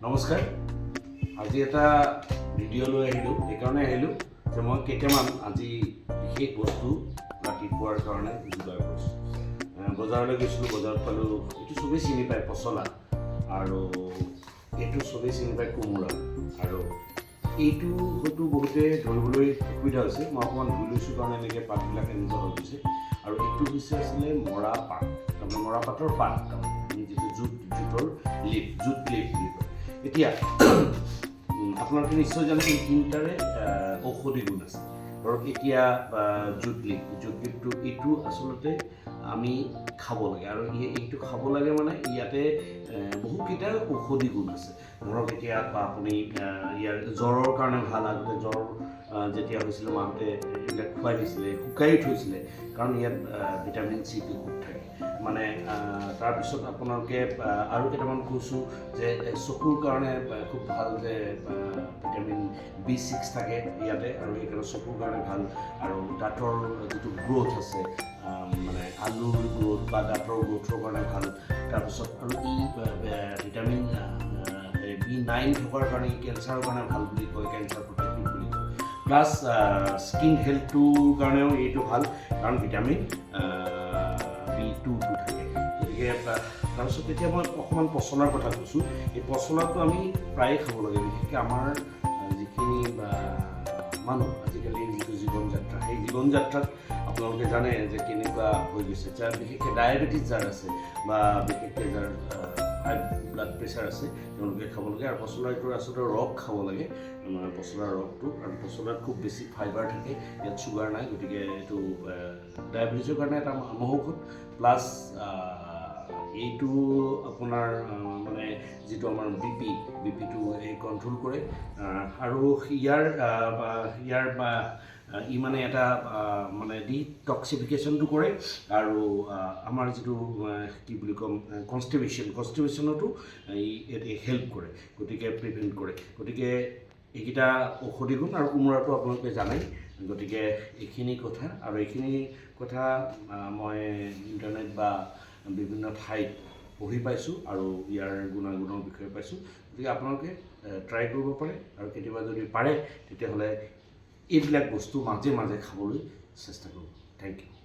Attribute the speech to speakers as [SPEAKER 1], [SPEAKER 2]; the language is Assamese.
[SPEAKER 1] নমস্কাৰ। আজি এটা ভিডিঅ' লৈ আহিলোঁ, এইকাৰণে আহিলোঁ যে মই কেইটামান আজি বিশেষ বস্তু ৰাতিপুৱাৰ কাৰণে যোগাৰ কৰিছোঁ। বজাৰলৈ গৈছিলোঁ, বজাৰত পালোঁ এইটো চবেই চিনি পায় পচলা, আৰু এইটো চবেই চিনি পায় কোমোৰা, আৰু এইটো হয়তো বহুতে ধৰিবলৈ অসুবিধা হৈছে। মই অকণমান ধুই লৈছোঁ কাৰণে এনেকৈ পাতবিলাক এনেকুৱা হৈ গৈছে। আৰু এইটো হৈছে আছিলে মৰা পাত, তাৰমানে মৰা পাতৰ পাত, তাৰমানে যিটো জুটৰ লিপ, জুট লিপ বুলি কয়। এতিয়া আপোনালোকে নিশ্চয় জানে এই তিনিটাৰে ঔষধি গুণ আছে। ধৰক এতিয়া জুট লিপটো এইটো আচলতে আমি খাব লাগে, আৰু এইটো খাব লাগে মানে ইয়াতে বহুকেইটা ঔষধি গুণ আছে। ধৰক এতিয়া আপুনি ইয়াৰ জ্বৰৰ কাৰণে ভাল। আগতে জ্বৰ যেতিয়া হৈছিলে মাহঁতে এইবিলাক খুৱাই দিছিলে, শুকাই থৈছিলে, কাৰণ ইয়াত ভিটামিন চি খুব থাকে। মানে তাৰপিছত আপোনালোকে আৰু কেইটামান কৈছোঁ যে চকুৰ কাৰণে খুব ভাল, যে ভিটামিন B6 থাকে ইয়াতে, আৰু সেইকাৰণে চকুৰ কাৰণে ভাল। আৰু দাঁতৰ যিটো গ্ৰ'থ আছে, মানে আলুৰ গ্ৰ'থ বা দাঁতৰ গ্ৰ'থৰ কাৰণে ভাল। তাৰপিছত আৰু ভিটামিন B9 থকাৰ কাৰণে কেঞ্চাৰৰ কাৰণে ভাল বুলি কয়, কেঞ্চাৰ প্ৰটেক্টিভ বুলি কয়। প্লাছ স্কিন হেল্থটোৰ কাৰণেও এইটো ভাল, কাৰণ ভিটামিন B2 থাকে। গতিকে তাৰপিছত এতিয়া মই অকণমান পচলাৰ কথা কৈছোঁ। এই পচলাটো আমি প্ৰায়ে খাব লাগে, বিশেষকৈ আমাৰ যিখিনি মানুহ আজিকালি যিটো জীৱন যাত্ৰা, সেই জীৱন যাত্ৰাত আপোনালোকে জানে যে কেনেকুৱা হৈ গৈছে। যাৰ বিশেষকৈ ডায়েবেটিছ যাৰ আছে, বা বিশেষকৈ যাৰ হাই ব্লাড প্ৰেছাৰ আছে, তেওঁলোকে খাব লাগে। আৰু পচলাটোৰ আচলতে ৰস খাব লাগে, পচলাৰ ৰসটো। আৰু পচলাত খুব বেছি ফাইবাৰ থাকে, ইয়াত চুগাৰ নাই, গতিকে এইটো ডায়েবেটিছৰ কাৰণে এটা মহৌষধ। প্লাছ এইটো আপোনাৰ মানে যিটো আমাৰ বিপিটো এই কণ্ট্ৰল কৰে, আৰু ইয়াৰ ই মানে এটা মানে ডিটক্সিফিকেশ্যনটো কৰে, আৰু আমাৰ যিটো কি বুলি ক'ম কনষ্টিপেশ্যনতো হেল্প কৰে, গতিকে প্ৰিভেণ্ট কৰে। গতিকে এইকেইটা ঔষধি গুণ। আৰু কোমোৰাটো আপোনালোকে জানেই। গতিকে এইখিনি কথা, আৰু এইখিনি কথা মই ইণ্টাৰনেট বা বিভিন্ন ঠাইত পঢ়ি পাইছোঁ, আৰু ইয়াৰ গুণাগুণৰ বিষয়ে পাইছোঁ। গতিকে আপোনালোকে ট্ৰাই কৰিব পাৰে, আৰু কেতিয়াবা যদি পাৰে তেতিয়াহ'লে এইবিলাক বস্তু মাজে মাজে খাবলৈ চেষ্টা কৰিব। Thank U.